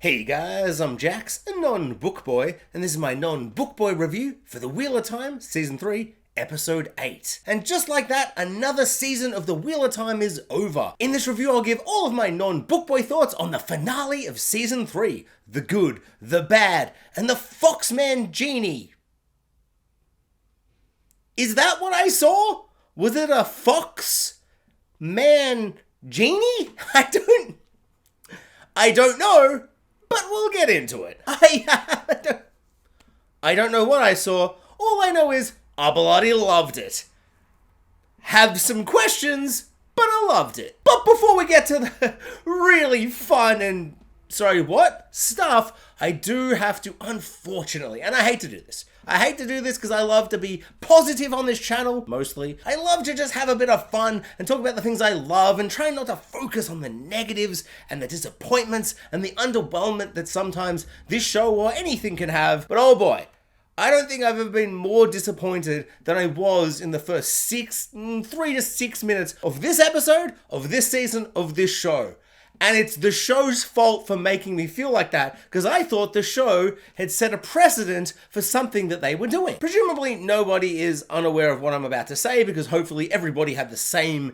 Hey guys, I'm Jax, a non-book boy, and this is my non-book boy review for The Wheel of Time, Season 3, Episode 8. And just like that, another season of The Wheel of Time is over. In this review, I'll give all of my non-book boy thoughts on the finale of Season 3, the good, the bad, and the Fox Man Genie. Is that what I saw? Was it a Fox Man Genie? I don't know. But we'll get into it. I don't know what I saw. All I know is I bloody loved it. Have some questions, but I loved it. But before we get to the really fun and, stuff, I do have to, unfortunately, and I hate to do this. I hate to do this because I love to be positive on this channel, mostly. I love to just have a bit of fun and talk about the things I love and try not to focus on the negatives and the disappointments and the underwhelmment that sometimes this show or anything can have. But oh boy, I don't think I've ever been more disappointed than I was in the first 3 to 6 minutes of this episode, of this season, of this show. And it's the show's fault for making me feel like that, because I thought the show had set a precedent for something that they were doing. Presumably nobody is unaware of what I'm about to say, because hopefully everybody had the same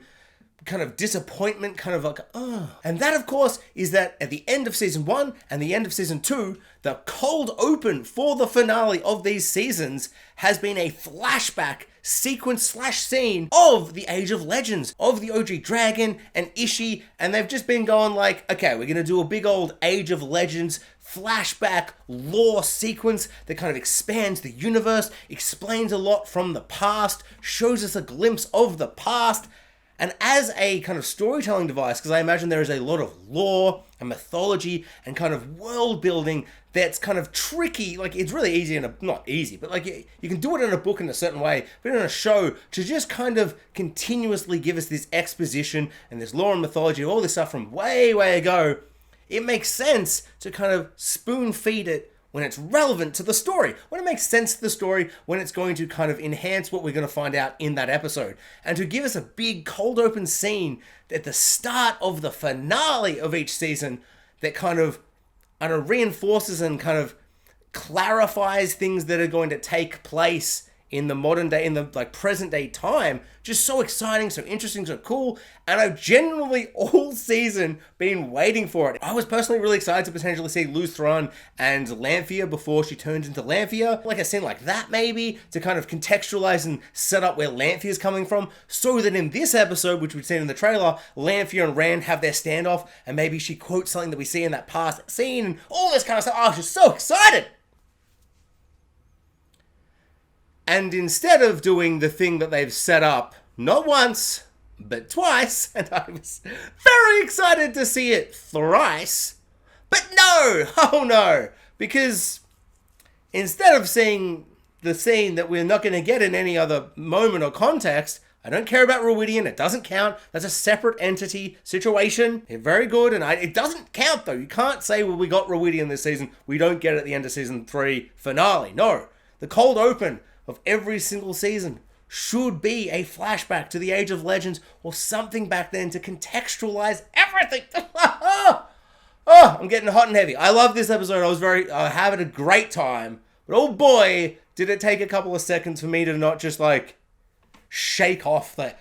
kind of disappointment, kind of like, oh. And that, of course, is that at the end of Season 1 and the end of Season 2, the cold open for the finale of these seasons has been a flashback sequence/scene of the Age of Legends, of the OG Dragon and Ishii, and they've just been going like, okay, we're gonna do a big old Age of Legends flashback lore sequence that kind of expands the universe, explains a lot from the past, shows us a glimpse of the past. And as a kind of storytelling device, because I imagine there is a lot of lore and mythology and kind of world building that's kind of tricky. Like, it's really easy not easy, but like you can do it in a book in a certain way, but in a show to just kind of continuously give us this exposition and this lore and mythology, all this stuff from way ago. It makes sense to kind of spoon feed it when it's relevant to the story, when it makes sense to the story, when it's going to kind of enhance what we're going to find out in that episode. And to give us a big cold open scene at the start of the finale of each season that kind of, reinforces and kind of clarifies things that are going to take place in the modern day, in the present day time. Just so exciting, so interesting, so cool. And I've genuinely all season been waiting for it. I was personally really excited to potentially see Luthran and Lanfear before she turned into Lanfear. Like a scene like that maybe, to kind of contextualize and set up where Lanfear's coming from, so that in this episode, which we've seen in the trailer, Lanfear and Rand have their standoff, and maybe she quotes something that we see in that past scene, and all this kind of stuff. I was just so excited! And instead of doing the thing that they've set up, not once, but twice, and I was very excited to see it thrice, but no, oh no, because instead of seeing the scene that we're not going to get in any other moment or context, I don't care about Rhuidean, it doesn't count, that's a separate entity situation, they're very good, and it doesn't count though. You can't say, well, we got Rhuidean this season, we don't get it at the end of Season 3 finale. No, the cold open of every single season should be a flashback to the Age of Legends or something back then to contextualize everything. I'm getting hot and heavy. I love this episode. I was having a great time. But oh boy, did it take a couple of seconds for me to not just shake off the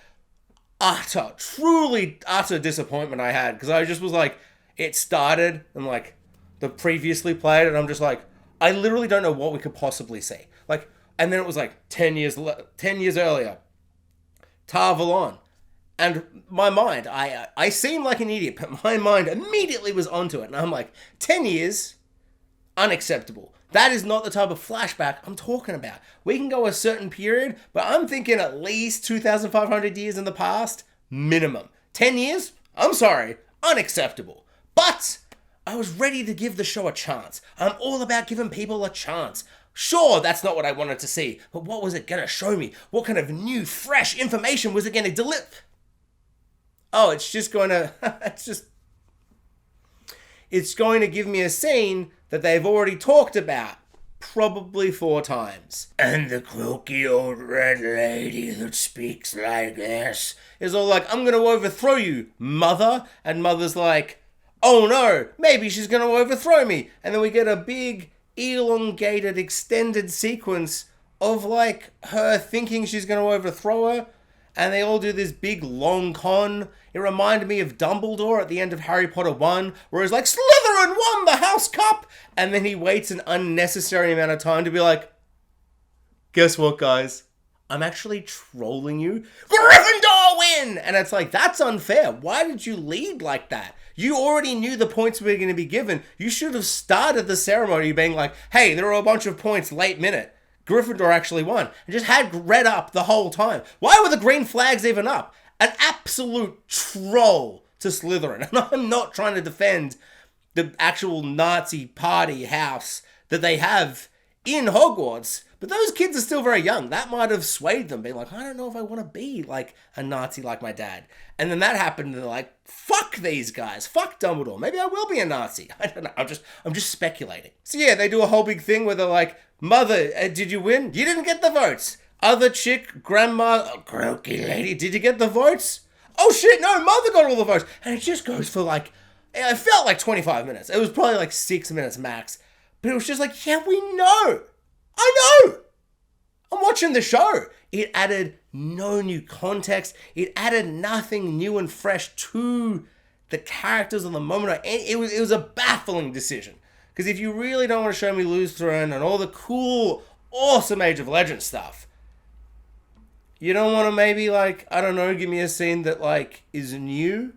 truly utter disappointment I had. Because I just was it started and the previously played and I'm just I literally don't know what we could possibly see. And then it was 10 years earlier, Tar Valon. And my mind, I seem like an idiot, but my mind immediately was onto it. And I'm 10 years? Unacceptable. That is not the type of flashback I'm talking about. We can go a certain period, but I'm thinking at least 2,500 years in the past, minimum. 10 years? I'm sorry, unacceptable. But I was ready to give the show a chance. I'm all about giving people a chance. Sure, that's not what I wanted to see, but what was it going to show me? What kind of new, fresh information was it going to deliver? Oh, it's going to give me a scene that they've already talked about, probably 4 times. And the croaky old red lady that speaks like this is all I'm going to overthrow you, mother. And mother's oh no, maybe she's going to overthrow me. And then we get a big, elongated, extended sequence of like her thinking she's going to overthrow her. And they all do this big long con. It reminded me of Dumbledore at the end of Harry Potter 1, where he's like, Slytherin won the House Cup! And then he waits an unnecessary amount of time to be like, guess what, guys? I'm actually trolling you. Gryffindor win! And it's like, that's unfair. Why did you lead like that? You already knew the points were going to be given. You should have started the ceremony being like, hey, there are a bunch of points late minute. Gryffindor actually won. And just had red up the whole time. Why were the green flags even up? An absolute troll to Slytherin. And I'm not trying to defend the actual Nazi party house that they have in Hogwarts. But those kids are still very young. That might have swayed them, being like, I don't know if I want to be like a Nazi like my dad. And then that happened, and they're like, fuck these guys. Fuck Dumbledore. Maybe I will be a Nazi. I don't know. I'm just speculating. So yeah, they do a whole big thing where they're like, Mother, did you win? You didn't get the votes. Other chick, grandma, croaky lady, did you get the votes? Oh shit, no, Mother got all the votes. And it just goes for like, it felt like 25 minutes. It was probably like 6 minutes max. But it was just like, yeah, we know. I know. I'm watching the show. It added no new context. It added nothing new and fresh to the characters on the moment. It was a baffling decision. Because if you really don't want to show me Lutheran and all the cool, awesome Age of Legends stuff, you don't want to maybe, like, I don't know, give me a scene that, like, is new?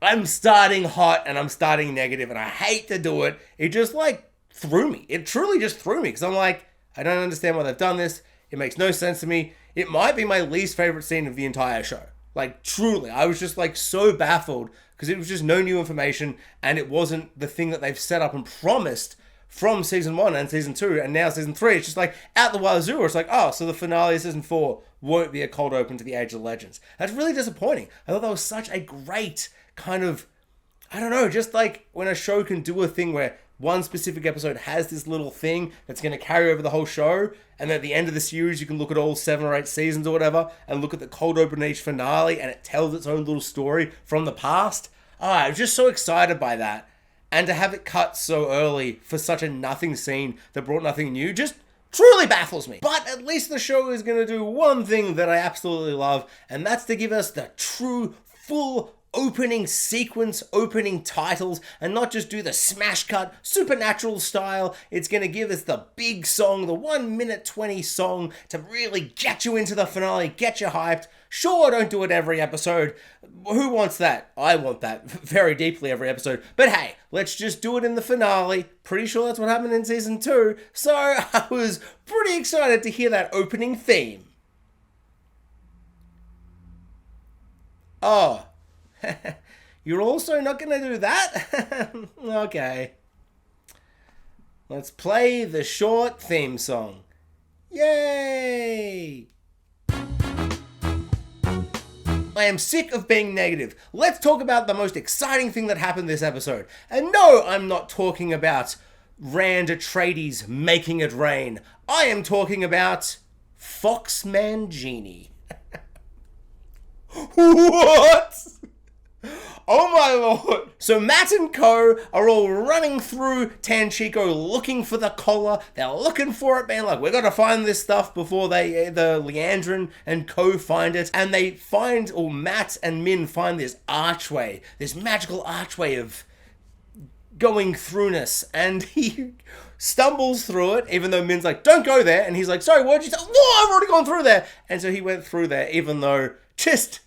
I'm starting hot and I'm starting negative and I hate to do it. It just, like, threw me. It truly just threw me. Because I'm like, I don't understand why they've done this. It makes no sense to me. It might be my least favorite scene of the entire show. Like, truly. I was just, like, so baffled because it was just no new information and it wasn't the thing that they've set up and promised from season 1 and season 2 and now season 3. It's just like out the wazoo. It's like, oh, so the finale of season 4 won't be a cold open to the Age of Legends. That's really disappointing. I thought that was such a great kind of, I don't know, just like when a show can do a thing where one specific episode has this little thing that's going to carry over the whole show, and at the end of the series you can look at all 7 or 8 seasons or whatever and look at the cold open each finale and it tells its own little story from the past. I was just so excited by that. And to have it cut so early for such a nothing scene that brought nothing new just truly baffles me. But at least the show is going to do one thing that I absolutely love, and that's to give us the true, full opening sequence, opening titles, and not just do the smash cut, supernatural style. It's going to give us the big song, the 1 minute 20 song to really get you into the finale, get you hyped. Sure, don't do it every episode. Who wants that? I want that very deeply every episode. But hey, let's just do it in the finale. Pretty sure that's what happened in season 2. So I was pretty excited to hear that opening theme. Oh. You're also not going to do that? Okay. Let's play the short theme song. Yay! I am sick of being negative. Let's talk about the most exciting thing that happened this episode. And no, I'm not talking about Rand Atredies making it rain. I am talking about Man Genie. What? Oh my lord. So Matt and co are all running through Tanchico looking for the collar. They're looking for it, being like, we gotta find this stuff before the Leandrin and co find it. And they find, or Matt and Min find this archway, this magical archway of going throughness. And he stumbles through it, even though Min's like, don't go there. And he's like, sorry, what'd you say? Whoa, I've already gone through there. And so he went through there, even though just...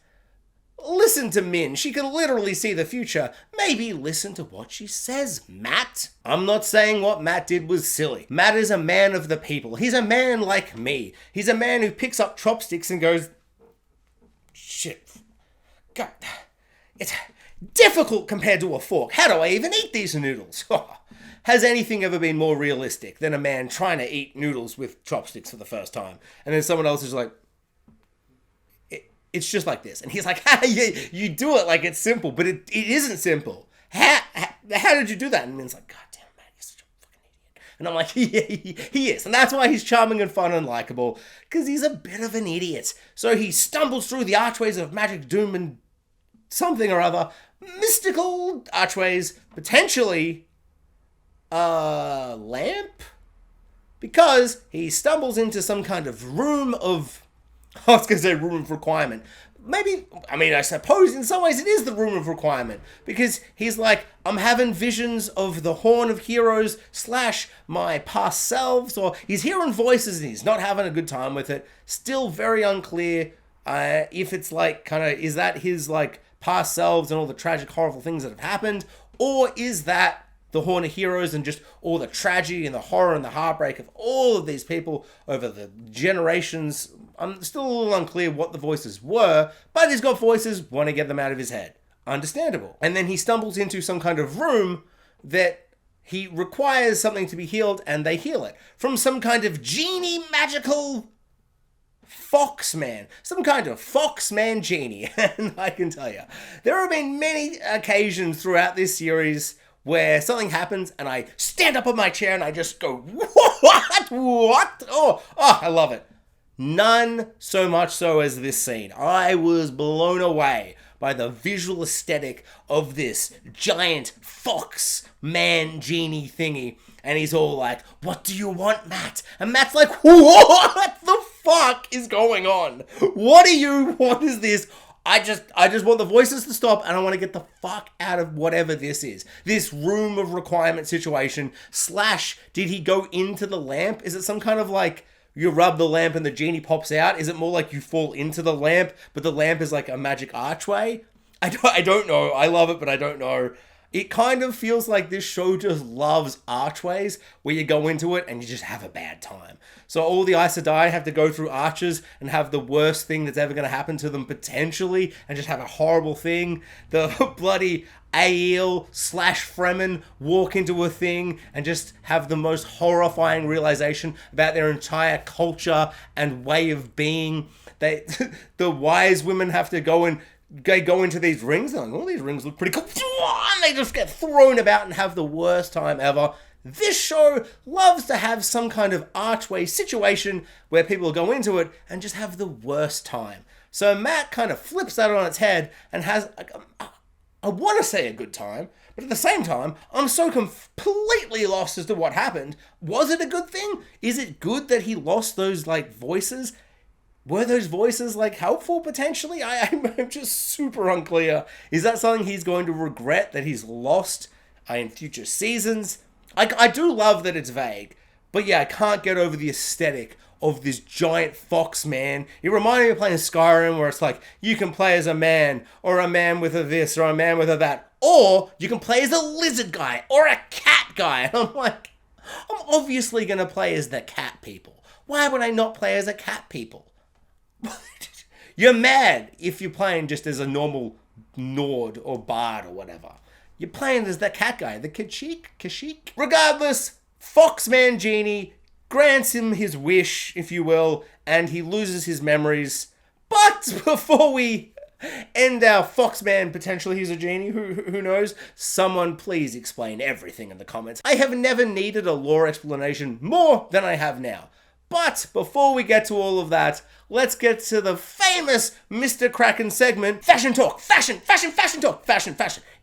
listen to Min. She can literally see the future. Maybe listen to what she says, Matt. I'm not saying what Matt did was silly. Matt is a man of the people. He's a man like me. He's a man who picks up chopsticks and goes, shit. God, it's difficult compared to a fork. How do I even eat these noodles? Has anything ever been more realistic than a man trying to eat noodles with chopsticks for the first time? And then someone else is like, it's just like this. And he's like, you do it like it's simple, but it isn't simple. How did you do that? And Min's like, God damn, man, you're such a fucking idiot. And I'm like, he is. And that's why he's charming and fun and likable, because he's a bit of an idiot. So he stumbles through the archways of magic, doom, and something or other, mystical archways, potentially a lamp? Because he stumbles into some kind of room of, I was going to say room of requirement. Maybe, I mean, I suppose in some ways it is the room of requirement. Because he's like, I'm having visions of the Horn of Heroes / my past selves. Or he's hearing voices and he's not having a good time with it. Still very unclear if it's like, kind of, is that his like past selves and all the tragic, horrible things that have happened? Or is that the Horn of Heroes and just all the tragedy and the horror and the heartbreak of all of these people over the generations? I'm still a little unclear what the voices were, but he's got voices, want to get them out of his head. Understandable. And then he stumbles into some kind of room that he requires something to be healed, and they heal it. From some kind of genie magical Foxman. Some kind of Foxman genie. And I can tell you, there have been many occasions throughout this series where something happens and I stand up on my chair and I just go, what? Oh, I love it. None so much so as this scene. I was blown away by the visual aesthetic of this giant fox man genie thingy. And he's all like, what do you want, Matt? And Matt's like, what the fuck is going on? What is this? I just want the voices to stop and I want to get the fuck out of whatever this is. This room of requirement situation / did he go into the lamp? Is it some kind of like you rub the lamp and the genie pops out? Is it more like you fall into the lamp, but the lamp is like a magic archway? I don't know. I love it, but I don't know. It kind of feels like this show just loves archways where you go into it and you just have a bad time. So all the Aes Sedai have to go through arches and have the worst thing that's ever going to happen to them potentially and just have a horrible thing. The bloody Aiel / Fremen walk into a thing and just have the most horrifying realization about their entire culture and way of being. The wise women have to go into these rings. They're like, oh, these rings look pretty cool. And they just get thrown about and have the worst time ever. This show loves to have some kind of archway situation where people go into it and just have the worst time. So Matt kind of flips that on its head and has, I want to say a good time, but at the same time, I'm so completely lost as to what happened. Was it a good thing? Is it good that he lost those like voices? Were those voices like helpful potentially? I'm just super unclear. Is that something he's going to regret that he's lost in future seasons? I do love that it's vague, but yeah, I can't get over the aesthetic of this giant fox man. It reminded me of playing Skyrim where it's like, you can play as a man, or a man with a this, or a man with a that, or you can play as a lizard guy, or a cat guy. And I'm like, I'm obviously going to play as the cat people. Why would I not play as a cat people? You're mad if you're playing just as a normal Nord or Bard or whatever. You're playing as the cat guy, the Kashyyyk. Regardless, Foxman Genie grants him his wish, if you will, and he loses his memories. But before we end our Foxman, potentially he's a genie, who knows? Someone please explain everything in the comments. I have never needed a lore explanation more than I have now. But before we get to all of that, let's get to the famous Mr. Kraken segment, Fashion Talk. Fashion talk. Fashion.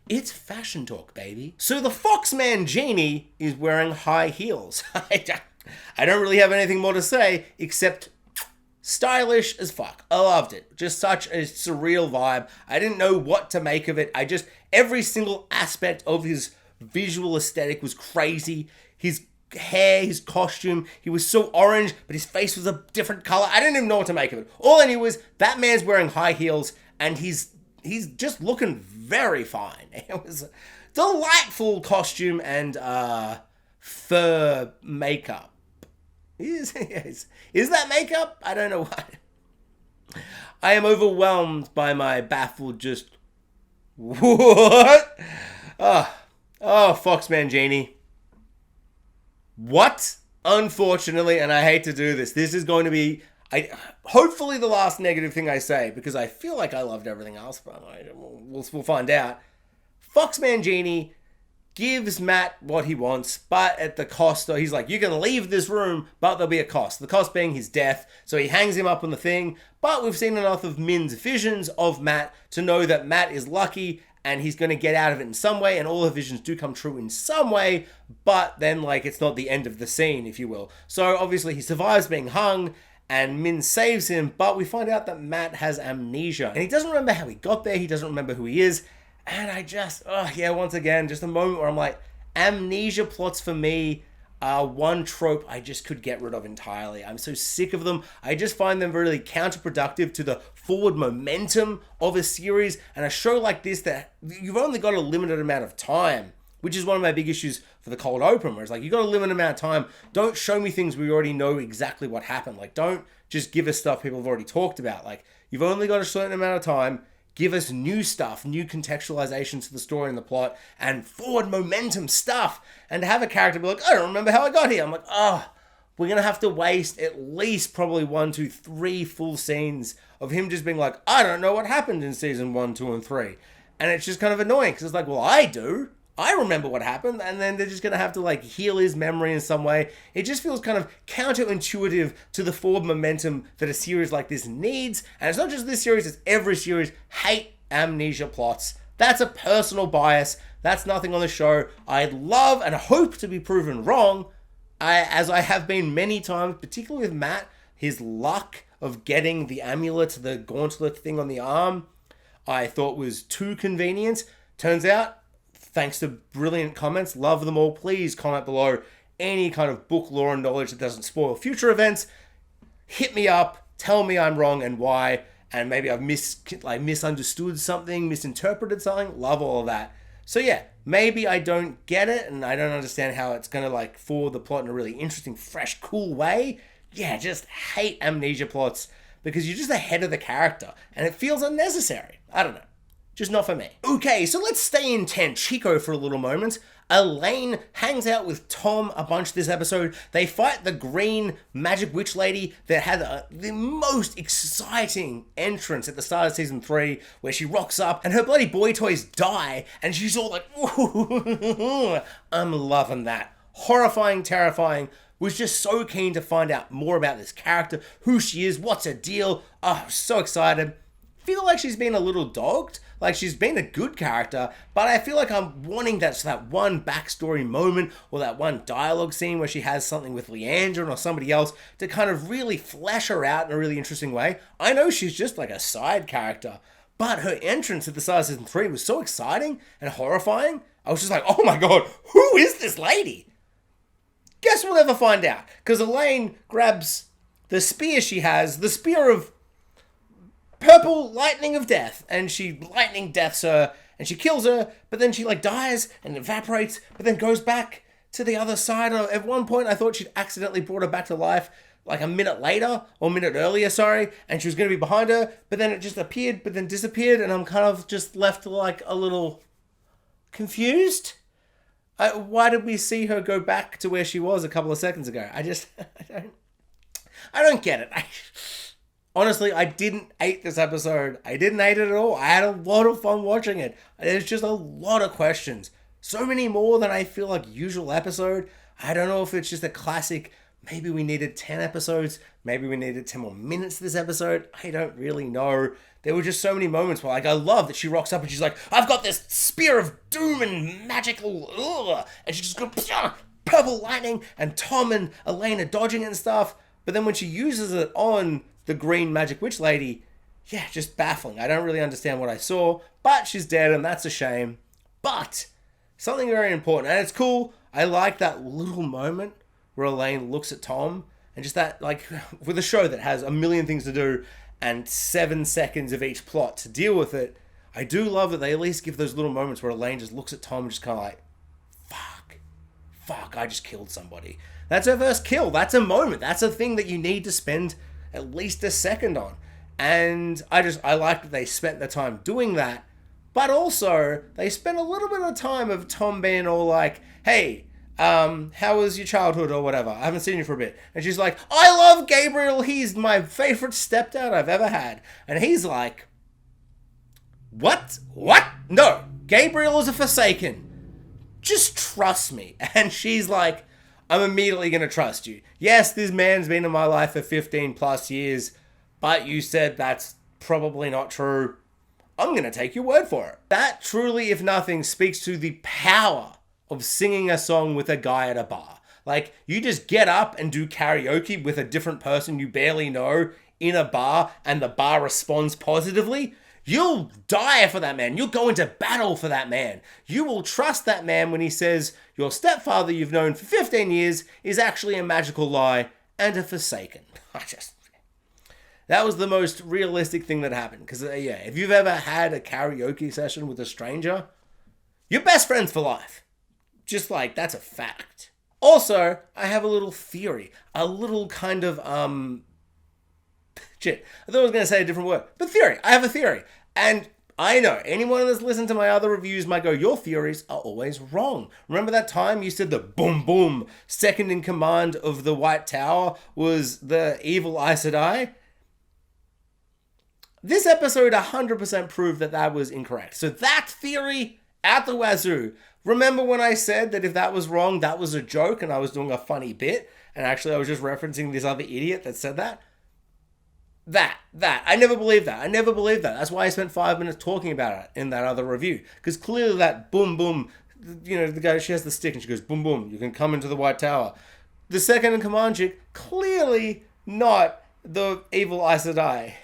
It's fashion talk, baby. So the Foxman Genie is wearing high heels. I don't really have anything more to say except stylish as fuck. I loved it. Just such a surreal vibe. I didn't know what to make of it. Every single aspect of his visual aesthetic was crazy. His hair, his costume, he was so orange, but his face was a different color. I didn't even know what to make of it. All I knew was that man's wearing high heels and he's just looking very fine. It was a delightful costume and fur makeup. Is that makeup? I don't know why. I am overwhelmed by my baffled just what? Oh, Foxman Genie. What? Unfortunately, and I hate to do this is going to be, hopefully the last negative thing I say, because I feel like I loved everything else, but we'll find out. Foxman Genie gives Matt what he wants, but at the cost of, he's like, you can leave this room, but there'll be a cost. The cost being his death. So he hangs him up on the thing, but we've seen enough of Min's visions of Matt to know that Matt is lucky and he's going to get out of it in some way, and all her visions do come true in some way, but then, like, it's not the end of the scene, if you will. So obviously he survives being hung, and Min saves him, but we find out that Matt has amnesia, and he doesn't remember how he got there, he doesn't remember who he is, and I just, once again, just a moment where I'm like, amnesia plots for me are one trope I just could get rid of entirely. I'm so sick of them. I just find them really counterproductive to the forward momentum of a series, and a show like this that you've only got a limited amount of time, which is one of my big issues for the cold open, where it's like, you got a limited amount of time. Don't show me things we already know exactly what happened. Like, don't just give us stuff people have already talked about. Like, you've only got a certain amount of time. Give us new stuff, new contextualizations to the story and the plot, and forward momentum stuff. And to have a character be like, I don't remember how I got here. I'm like, we're going to have to waste at least probably 1, 2, 3 full scenes of him just being like, I don't know what happened in season 1, 2, and 3. And it's just kind of annoying because it's like, well, I do. I remember what happened, and then they're just going to have to, like, heal his memory in some way. It just feels kind of counterintuitive to the forward momentum that a series like this needs. And it's not just this series, it's every series. Hate amnesia plots. That's a personal bias. That's nothing on the show. I'd love and hope to be proven wrong, as I have been many times, particularly with Matt, his luck of getting the amulet, the gauntlet thing on the arm, I thought was too convenient. Turns out, thanks to brilliant comments, love them all. Please comment below any kind of book lore and knowledge that doesn't spoil future events. Hit me up, tell me I'm wrong and why, and maybe I've misunderstood something, misinterpreted something. Love all of that. So yeah, maybe I don't get it and I don't understand how it's going to, like, forward the plot in a really interesting, fresh, cool way. Yeah, just hate amnesia plots because you're just ahead of the character and it feels unnecessary. I don't know. Just not for me. Okay, so let's stay in Tenchico for a little moment. Elayne hangs out with Thom a bunch this episode. They fight the green magic witch lady that had the most exciting entrance at the start of season 3, where she rocks up and her bloody boy toys die, and she's all like, ooh, I'm loving that. Horrifying, terrifying. Was just so keen to find out more about this character, who she is, what's her deal. Oh, so excited. Feel like she's been a little dogged. Like, she's been a good character, but I feel like I'm wanting that one backstory moment or that one dialogue scene where she has something with Leandrin or somebody else to kind of really flesh her out in a really interesting way. I know she's just like a side character, but her entrance at the start of season 3 was so exciting and horrifying. I was just like, oh my god, who is this lady? Guess we'll never find out, because Elayne grabs the spear she has, the spear of purple lightning of death, and she lightning deaths her, and she kills her, but then she, like, dies and evaporates, but then goes back to the other side. At one point, I thought she'd accidentally brought her back to life, like a minute later, or a minute earlier, sorry, and she was going to be behind her, but then it just appeared, but then disappeared, and I'm kind of just left, like, a little confused. Why did we see her go back to where she was a couple of seconds ago? I don't get it. Honestly, I didn't hate this episode. I didn't hate it at all. I had a lot of fun watching it. There's just a lot of questions. So many more than I feel like usual episode. I don't know if it's just a classic, maybe we needed 10 episodes, maybe we needed 10 more minutes this episode. I don't really know. There were just so many moments where, like, I love that she rocks up and she's like, I've got this spear of doom and magical, and she just goes, purple lightning, and Thom and Elayne are dodging it and stuff. But then when she uses it on the green magic witch lady, yeah, just baffling. I don't really understand what I saw, but she's dead and that's a shame. But something very important, and it's cool. I like that little moment where Elayne looks at Thom, and just that, like, with a show that has a million things to do and 7 seconds of each plot to deal with it, I do love that they at least give those little moments where Elayne just looks at Thom and just kind of like, fuck, I just killed somebody. That's her first kill. That's a moment. That's a thing that you need to spend at least a second on. And I like that they spent the time doing that, but also they spent a little bit of time of Thom being all like, hey, how was your childhood or whatever? I haven't seen you for a bit. And she's like, I love Gabriel. He's my favorite stepdad I've ever had. And he's like, what? No, Gabriel is a Forsaken. just trust me. And she's like, I'm immediately going to trust you. Yes, this man's been in my life for 15 plus years, but you said that's probably not true. I'm going to take your word for it. That truly, if nothing, speaks to the power of singing a song with a guy at a bar. Like, you just get up and do karaoke with a different person you barely know in a bar, and the bar responds positively. You'll die for that man. You'll go into battle for that man. You will trust that man when he says your stepfather you've known for 15 years is actually a magical lie and a forsaken. That was the most realistic thing that happened. Because, if you've ever had a karaoke session with a stranger, you're best friends for life. Just like, that's a fact. Also, I have a little theory. A little kind of, shit. I thought I was going to say a different word. But theory. I have a theory. And I know anyone that's listened to my other reviews might go, your theories are always wrong. Remember that time you said the boom boom second in command of the White Tower was the evil Aes Sedai? This episode 100% proved that that was incorrect. So that theory out the wazoo. Remember when I said that if that was wrong, that was a joke and I was doing a funny bit? And actually I was just referencing this other idiot that said that? That. I never believed that. That's why I spent 5 minutes talking about it in that other review. Because clearly that boom boom, the guy, she has the stick and she goes, boom boom, you can come into the White Tower. The second in command chick, clearly not the evil Aes Sedai.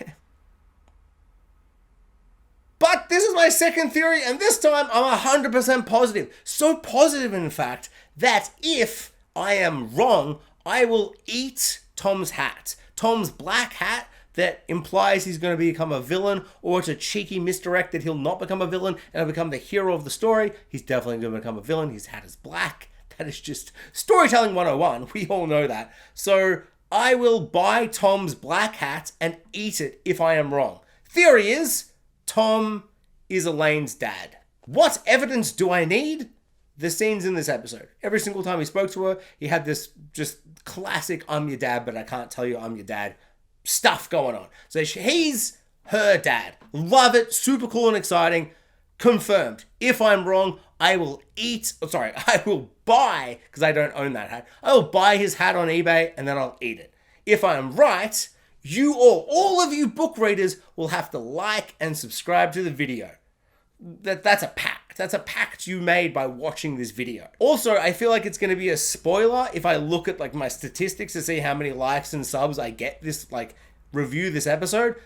But this is my second theory, and this time I'm 100% positive. So positive, in fact, that if I am wrong, I will eat Tom's hat. Tom's black hat that implies he's going to become a villain, or it's a cheeky misdirect that he'll not become a villain and he'll become the hero of the story. He's definitely going to become a villain. His hat is black. That is just storytelling 101. We all know that. So I will buy Tom's black hat and eat it if I am wrong. Theory is, Tom is Elayne's dad. What evidence do I need? The scenes in this episode. Every single time he spoke to her, he had this just classic I'm your dad, but I can't tell you I'm your dad stuff going on. So he's her dad. Love it. Super cool and exciting. Confirmed. If I'm wrong, I will buy, because I don't own that hat, I will buy his hat on eBay and then I'll eat it. If I'm right, you all of you book readers will have to like and subscribe to the video. That's a pact. That's a pact you made by watching this video. Also, I feel like it's going to be a spoiler if I look at like my statistics to see how many likes and subs I get this review this episode.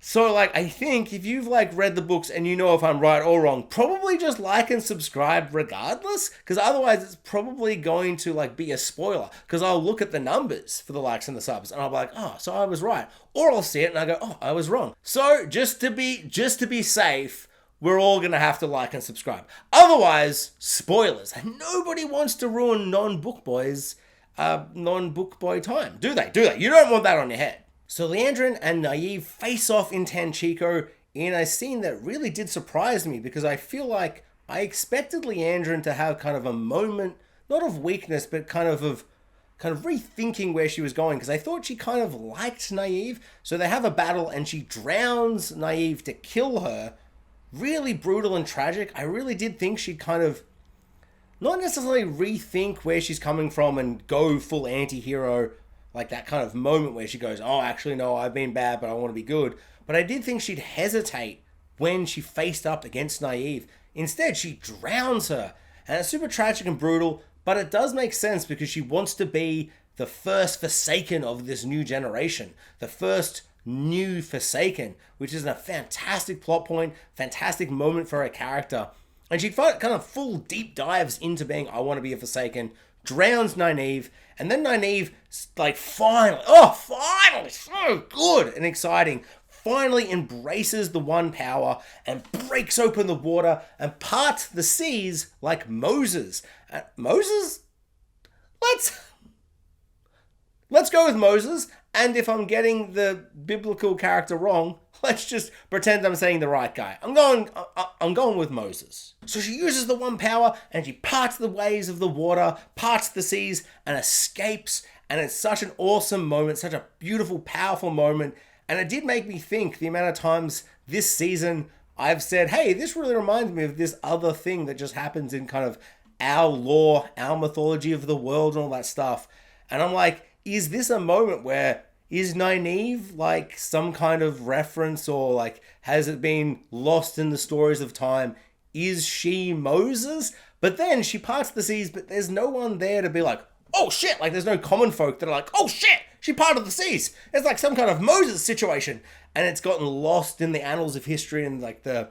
So I think if you've read the books and you know if I'm right or wrong, probably just like and subscribe regardless, because otherwise it's probably going to be a spoiler, because I'll look at the numbers for the likes and the subs and I'll be like, oh, so I was right. Or I'll see it and I go, oh, I was wrong. So just to be safe, we're all going to have to like and subscribe. Otherwise, spoilers. And nobody wants to ruin non-book boy time, do they? You don't want that on your head. So Liandrin and Nyneave face off in Tanchico in a scene that really did surprise me, because I feel like I expected Liandrin to have kind of a moment, not of weakness, but kind of rethinking where she was going, because I thought she kind of liked Nyneave. So they have a battle and she drowns Nyneave to kill her. Really brutal and tragic. I really did think she'd kind of not necessarily rethink where she's coming from and go full anti-hero, like that kind of moment where she goes, oh, actually, no, I've been bad, but I want to be good. But I did think she'd hesitate when she faced up against Nyneave. Instead, she drowns her. And it's super tragic and brutal, but it does make sense because she wants to be the first Forsaken of this new generation. The first new Forsaken, which is a fantastic plot point, fantastic moment for her character. And she kind of full deep dives into being, I want to be a Forsaken, drowns Nyneave, and then Nyneave, finally, so good and exciting, finally embraces the One Power and breaks open the water and parts the seas like Moses. Moses? Let's go with Moses, and if I'm getting the biblical character wrong, let's just pretend I'm saying the right guy. I'm going with Moses. So she uses the One Power and she parts the waves of the water, parts the seas, and escapes. And it's such an awesome moment, such a beautiful, powerful moment. And it did make me think the amount of times this season I've said, hey, this really reminds me of this other thing that just happens in kind of our lore, our mythology of the world and all that stuff. And I'm like, is this a moment where, is Nyneave like some kind of reference, or like has it been lost in the stories of time? Is she Moses? But then she parts the seas, but there's no one there to be like, oh shit, like there's no common folk that are like, oh shit, she parted the seas. It's like some kind of Moses situation. And it's gotten lost in the annals of history and like the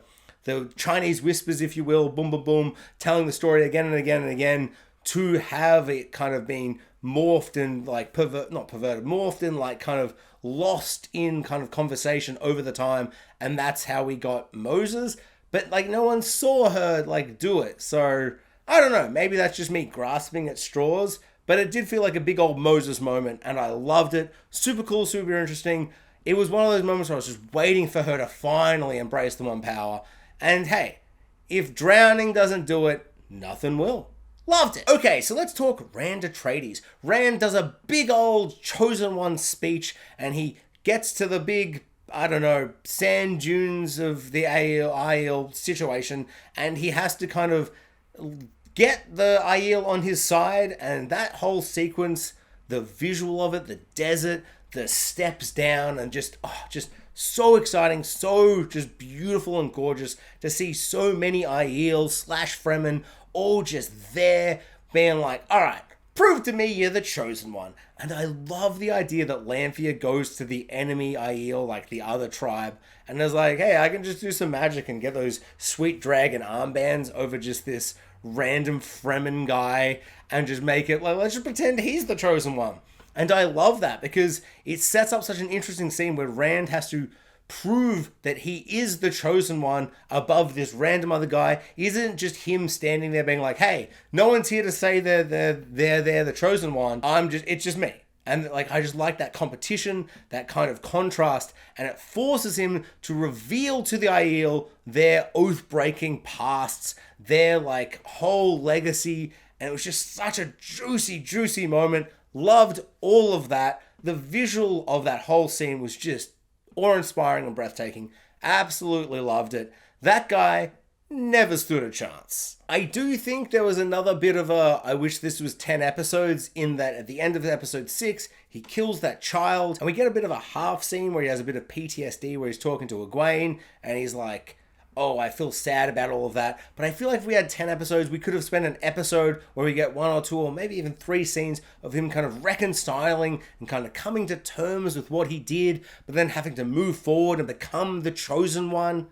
Chinese whispers, if you will, boom, boom, boom, telling the story again and again and again, to have it kind of been morphed and like morphed and like kind of lost in kind of conversation over the time. And that's how we got Moses. But like no one saw her like do it. So I don't know, maybe that's just me grasping at straws, but it did feel like a big old Moses moment and I loved it. Super cool, super interesting. It was one of those moments where I was just waiting for her to finally embrace the One Power. And hey, if drowning doesn't do it, nothing will. Loved it. Okay, so let's talk Rand Atredies. Rand does a big old Chosen One speech and he gets to the big, I don't know, sand dunes of the Aiel situation, and he has to kind of get the Aiel on his side, and that whole sequence, the visual of it, the desert, the steps down, and just so exciting, so just beautiful and gorgeous to see so many Aiel / Fremen all just there being like, all right, prove to me you're the Chosen One. And I love the idea that Lanfear goes to the enemy Aiel, like the other tribe, and is like, hey, I can just do some magic and get those sweet dragon armbands over just this random Fremen guy and just make it like, let's just pretend he's the Chosen One. And I love that because it sets up such an interesting scene where Rand has to prove that he is the Chosen One above this random other guy. It isn't just him standing there being like, hey, no one's here to say they're the Chosen One. It's just me. And like, I just like that competition, that kind of contrast, and it forces him to reveal to the Aiel their oath-breaking pasts, their like whole legacy. And it was just such a juicy moment. Loved all of that. The visual of that whole scene was just awe-inspiring and breathtaking. Absolutely loved it. That guy never stood a chance. I do think there was another bit of a, I wish this was 10 episodes, in that at the end of episode 6, he kills that child, and we get a bit of a half scene where he has a bit of PTSD where he's talking to Egwene, and he's like, oh, I feel sad about all of that. But I feel like if we had 10 episodes, we could have spent an episode where we get 1 or 2 or maybe even 3 scenes of him kind of reconciling and kind of coming to terms with what he did, but then having to move forward and become the Chosen One.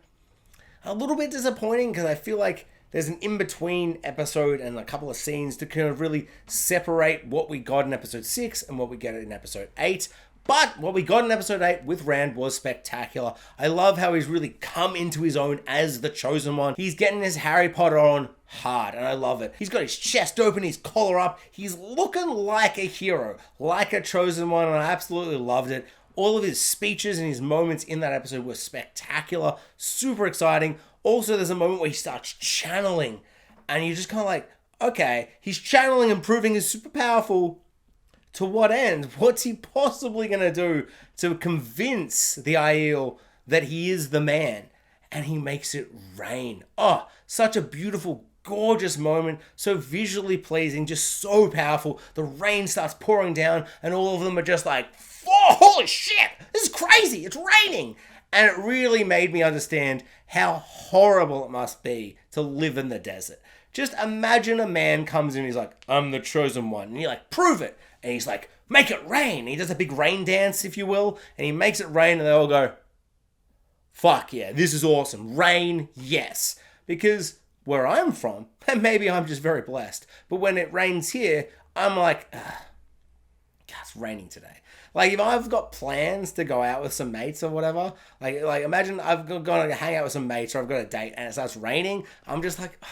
A little bit disappointing because I feel like there's an in-between episode and a couple of scenes to kind of really separate what we got in episode 6 and what we get in episode 8. But what we got in episode 8 with Rand was spectacular. I love how he's really come into his own as the Chosen One. He's getting his Harry Potter on hard, and I love it. He's got his chest open, his collar up. He's looking like a hero, like a Chosen One, and I absolutely loved it. All of his speeches and his moments in that episode were spectacular, super exciting. Also, there's a moment where he starts channeling, and you're just kind of like, okay, he's channeling and proving he's super powerful. To what end? What's he possibly going to do to convince the Aiel that he is the man? And he makes it rain. Oh, such a beautiful, gorgeous moment. So visually pleasing, just so powerful. The rain starts pouring down and all of them are just like, oh, holy shit, this is crazy. It's raining. And it really made me understand how horrible it must be to live in the desert. Just imagine a man comes in and he's like, I'm the Chosen One. And you're like, prove it. And he's like, make it rain. He does a big rain dance, if you will. And he makes it rain and they all go, fuck yeah, this is awesome. Rain, yes. Because where I'm from, and maybe I'm just very blessed, but when it rains here, I'm like, God, it's raining today. Like, if I've got plans to go out with some mates or whatever, like imagine I've gone to hang out with some mates or I've got a date and it starts raining, I'm just like,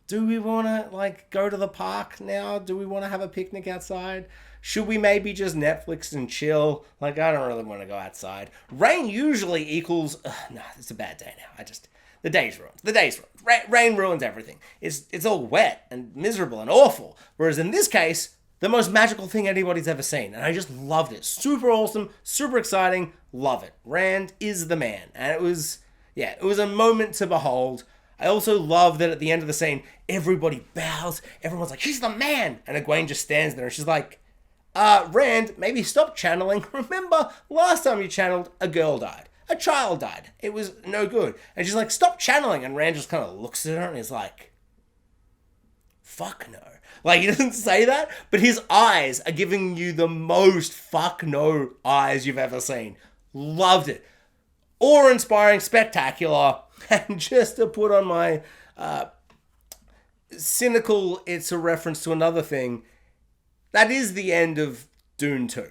do we want to, like, go to the park now? Do we want to have a picnic outside? Should we maybe just Netflix and chill? Like, I don't really want to go outside. Rain usually equals, no, it's a bad day now. The day's ruined. Rain ruins everything. It's all wet and miserable and awful. Whereas in this case, the most magical thing anybody's ever seen. And I just loved it. Super awesome, super exciting, love it. Rand is the man. And it was a moment to behold. I also love that at the end of the scene, everybody bows. Everyone's like, he's the man. And Egwene just stands there and she's like, Rand, maybe stop channeling. Remember, last time you channeled, a girl died. A child died. It was no good. And she's like, stop channeling. And Rand just kind of looks at her and is like, fuck no. Like, he doesn't say that, but his eyes are giving you the most fuck no eyes you've ever seen. Loved it. Awe-inspiring, spectacular. And just to put on my cynical, it's a reference to another thing, that is the end of Dune 2,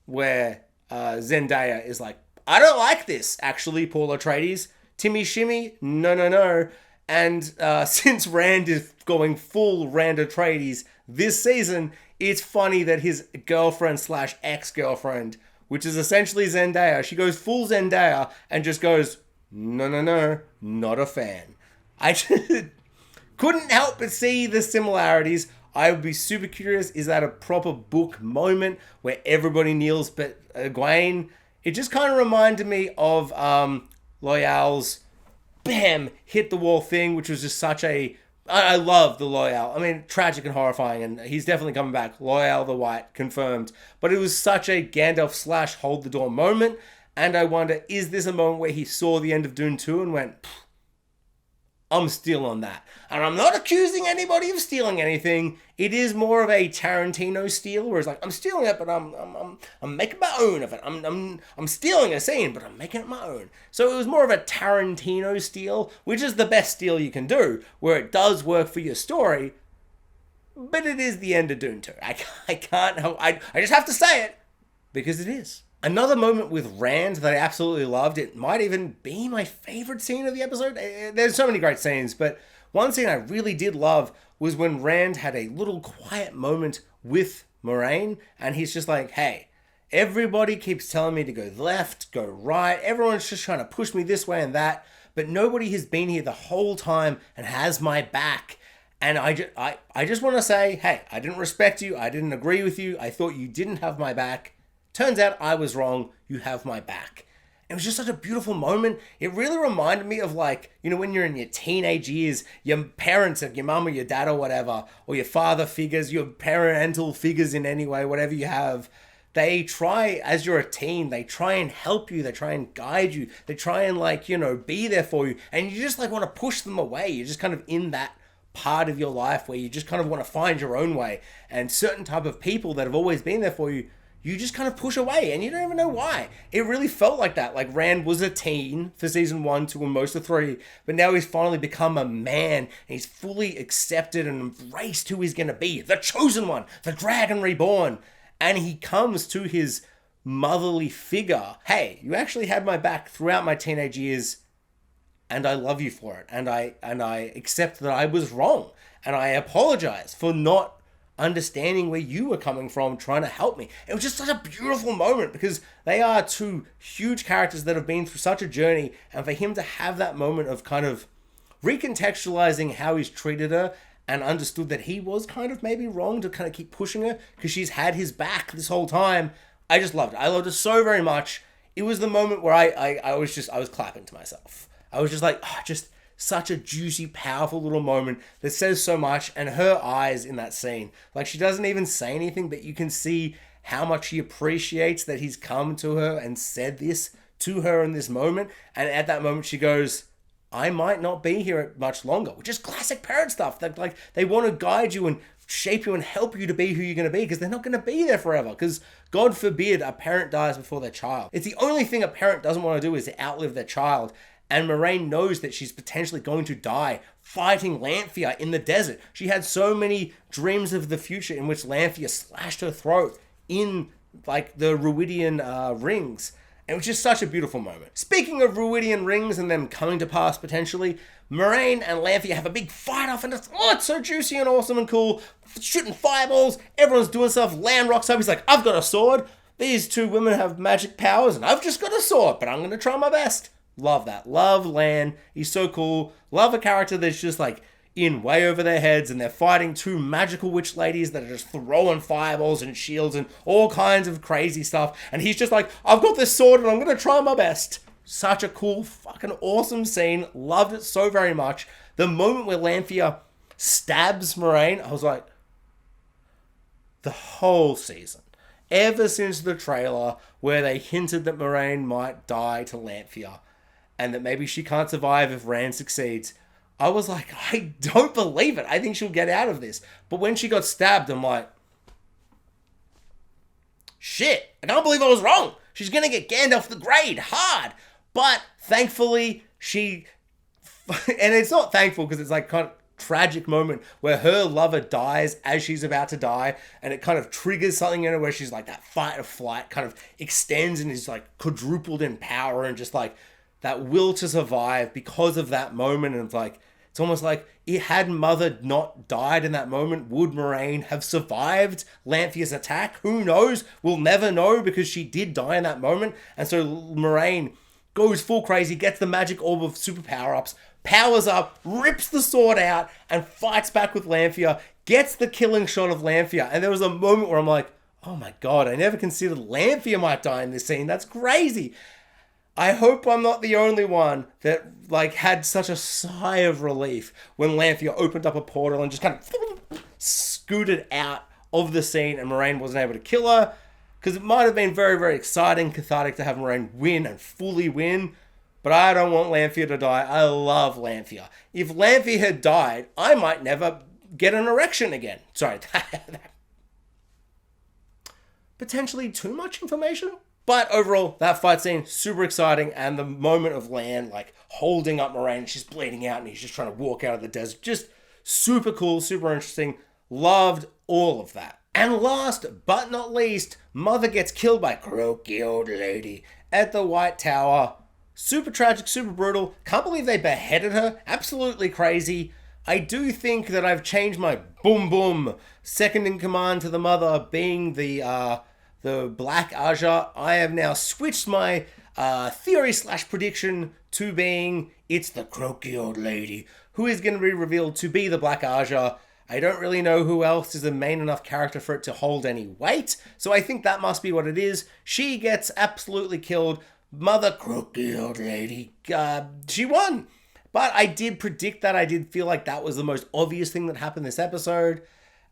where Zendaya is like, I don't like this, actually, Paul Atredies. Timmy Shimmy, no. And since Rand is going full Rand Atredies this season, it's funny that his girlfriend / ex-girlfriend, which is essentially Zendaya, she goes full Zendaya and just goes, no, not a fan. I just couldn't help but see the similarities. I would be super curious, is that a proper book moment where everybody kneels but Egwene? It just kind of reminded me of Loyal's bam, hit the wall thing, which was just such a... I love the Loyal. I mean, tragic and horrifying, and he's definitely coming back. Loyal the White, confirmed. But it was such a Gandalf / hold the door moment, and I wonder, is this a moment where he saw the end of Dune 2 and went, I'm still on that. And I'm not accusing anybody of stealing anything. It is more of a Tarantino steal, where it's like, I'm stealing it, but I'm making my own of it. I'm stealing a scene, but I'm making it my own. So it was more of a Tarantino steal, which is the best steal you can do, where it does work for your story, but it is the end of Dune 2. I can't help, I just have to say it, because it is. Another moment with Rand that I absolutely loved, it might even be my favorite scene of the episode. There's so many great scenes, but one scene I really did love was when Rand had a little quiet moment with Moiraine, and he's just like, hey, everybody keeps telling me to go left, go right, everyone's just trying to push me this way and that, but nobody has been here the whole time and has my back. And I just want to say, hey, I didn't respect you, I didn't agree with you, I thought you didn't have my back. Turns out I was wrong. You have my back. It was just such a beautiful moment. It really reminded me of, like, you know, when you're in your teenage years, your parents, your mum or your dad or whatever, or your father figures, your parental figures in any way, whatever you have, they try, as you're a teen, they try and help you. They try and guide you. They try and, like, you know, be there for you. And you just, like, want to push them away. You're just kind of in that part of your life where you just kind of want to find your own way. And certain type of people that have always been there for you, you just kind of push away and you don't even know why. It really felt like that. Like, Rand was a teen for season 1, 2, and most of 3, but now he's finally become a man and he's fully accepted and embraced who he's going to be. The chosen one, the dragon reborn. And he comes to his motherly figure. Hey, you actually had my back throughout my teenage years and I love you for it. And I accept that I was wrong. And I apologize for not understanding where you were coming from, trying to help me. It was just such a beautiful moment because they are two huge characters that have been through such a journey, and for him to have that moment of kind of recontextualizing how he's treated her and understood that he was kind of maybe wrong to kind of keep pushing her because she's had his back this whole time. I just loved it. I loved it so very much. It was the moment where I was clapping to myself. I was just like, just such a juicy, powerful little moment that says so much. And her eyes in that scene, like, she doesn't even say anything, but you can see how much she appreciates that he's come to her and said this to her in this moment. And at that moment she goes, I might not be here much longer, which is classic parent stuff. That, like, they want to guide you and shape you and help you to be who you're going to be, because they're not going to be there forever, because God forbid a parent dies before their child. It's the only thing a parent doesn't want to do is to outlive their child. And Moiraine knows that she's potentially going to die fighting Lanfear in the desert. She had so many dreams of the future in which Lanfear slashed her throat in, like, the Ruidian rings. And it was just such a beautiful moment. Speaking of Ruidian rings and them coming to pass potentially, Moiraine and Lanfear have a big fight off, and it's so juicy and awesome and cool. Shooting fireballs, everyone's doing stuff. Lan rocks up, he's like, I've got a sword. These two women have magic powers, and I've just got a sword, but I'm going to try my best. Love that. Love Lan. He's so cool. Love a character that's just, like, in way over their heads, and they're fighting two magical witch ladies that are just throwing fireballs and shields and all kinds of crazy stuff. And he's just like, I've got this sword and I'm going to try my best. Such a cool, fucking awesome scene. Loved it so very much. The moment where Lanfear stabs Moiraine, I was like, the whole season, ever since the trailer where they hinted that Moiraine might die to Lanfear and that maybe she can't survive if Rand succeeds, I was like, I don't believe it. I think she'll get out of this. But when she got stabbed, I'm like, shit, I can't believe I was wrong. She's going to get Gandalf the Grey hard. But thankfully, and it's not thankful because it's like kind of tragic moment where her lover dies as she's about to die, and it kind of triggers something in her where she's like, that fight or flight kind of extends and is like quadrupled in power, and just like that will to survive because of that moment. And it's like, it's almost like, had Mother not died in that moment, would Moiraine have survived Lanfear's attack? Who knows? We'll never know, because she did die in that moment. And so Moiraine goes full crazy, gets the magic orb of super power-ups, powers up, rips the sword out, and fights back with Lanfear, gets the killing shot of Lanfear. And there was a moment where I'm like, oh my god, I never considered Lanfear might die in this scene. That's crazy. I hope I'm not the only one that like had such a sigh of relief when Lanfear opened up a portal and just kind of scooted out of the scene and Moiraine wasn't able to kill her. Because it might have been very, very exciting, cathartic to have Moiraine win and fully win. But I don't want Lanfear to die. I love Lanfear. If Lanfear had died, I might never get an erection again. Sorry. Potentially too much information? But overall, that fight scene, super exciting. And the moment of Lan, like, holding up Moiraine, she's bleeding out and he's just trying to walk out of the desert. Just super cool, super interesting. Loved all of that. And last but not least, Mother gets killed by croaky old lady at the White Tower. Super tragic, super brutal. Can't believe they beheaded her. Absolutely crazy. I do think that I've changed my boom boom second in command to the Mother being the Black Aja. I have now switched my theory / prediction to being it's the croaky old lady who is going to be revealed to be the Black Aja. I don't really know who else is a main enough character for it to hold any weight, so I think that must be what it is. She gets absolutely killed. Mother croaky old lady, she won. But I did predict that. I did feel like that was the most obvious thing that happened this episode.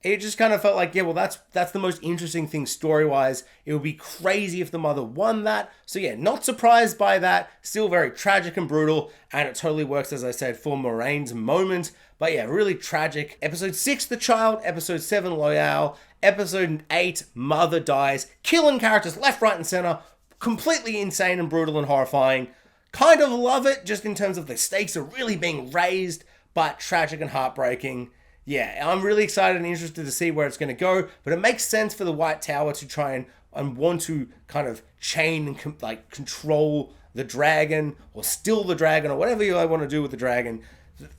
It just kind of felt like, yeah, well, that's the most interesting thing story-wise. It would be crazy if the Mother won that. So yeah, not surprised by that. Still very tragic and brutal, and it totally works, as I said, for Moiraine's moment. But yeah, really tragic. Episode 6, The Child. Episode 7, Loyal. Episode 8, Mother dies. Killing characters left, right, and center. Completely insane and brutal and horrifying. Kind of love it, just in terms of the stakes are really being raised, but tragic and heartbreaking. Yeah, I'm really excited and interested to see where it's going to go, but it makes sense for the White Tower to try and want to kind of chain and control the dragon, or still the dragon, or whatever you want to do with the dragon.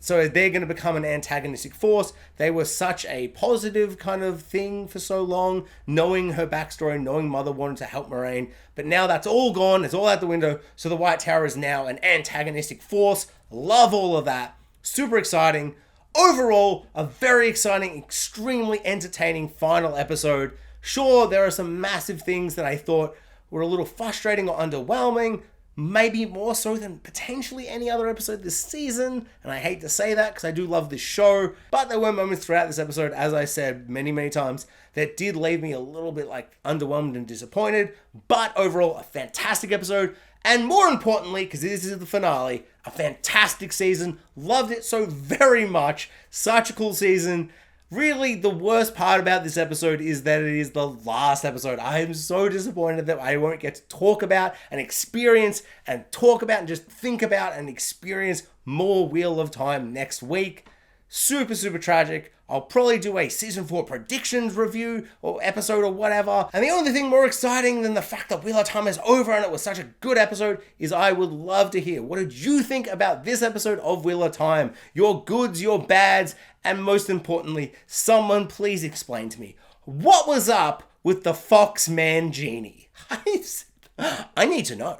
So they're going to become an antagonistic force. They were such a positive kind of thing for so long, knowing her backstory, knowing Mother wanted to help Moiraine. But now that's all gone. It's all out the window. So the White Tower is now an antagonistic force. Love all of that. Super exciting. Overall, a very exciting, extremely entertaining final episode. Sure, there are some massive things that I thought were a little frustrating or underwhelming. Maybe more so than potentially any other episode this season. And I hate to say that because I do love this show. But there were moments throughout this episode, as I said many, many times, that did leave me a little bit like underwhelmed and disappointed. But overall, a fantastic episode. And more importantly, because this is the finale, a fantastic season. Loved it so very much. Such a cool season. Really, the worst part about this episode is that it is the last episode. I am so disappointed that I won't get to talk about and experience and talk about and just think about and experience more Wheel of Time next week. Super, super tragic. I'll probably do a season 4 predictions review or episode or whatever. And the only thing more exciting than the fact that Wheel of Time is over and it was such a good episode is I would love to hear, what did you think about this episode of Wheel of Time? Your goods, your bads, and most importantly, someone please explain to me, what was up with the Fox Man Genie? I need to know.